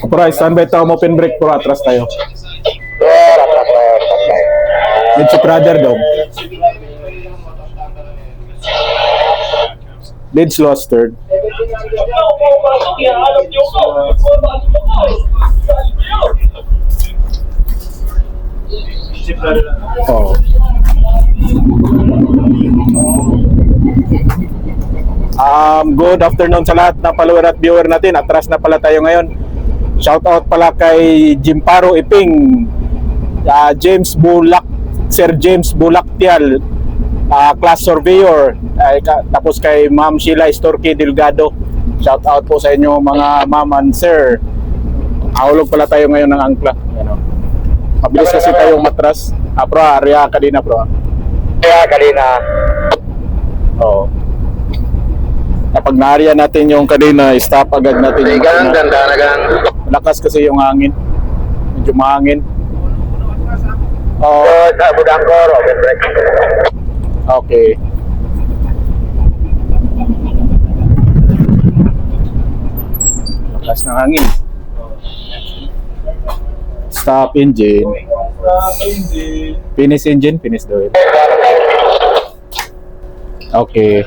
Pro, standby tayo mo open brake, pro, atras tayo. With si brother daw. Leads lost third. Oh. Good afternoon sa lahat na follower at viewer natin. Atras na pala tayo ngayon. Shout out pala kay Jimparo Iping, James Bulak, Sir James Bulaktial, class surveyor, tapos kay Ma'am Sheila Estorque Delgado. Shout out po sa inyo mga ma'am and sir. Ahulog pala tayo ngayon ng angkla. Ano? Mabilis kasi tayong matras. Pro, area kanina, pro. Kaya kanina. Oo. Kapag na-area natin yung kanina, stop agad natin yung Ganang ganda na ganang. Lakas kasi yung hangin. Medyo mahangin. So, sa Budangkor, open brake. Okay. Lakas ng hangin. Stop engine. Finish engine. Finish the wheel. Okay.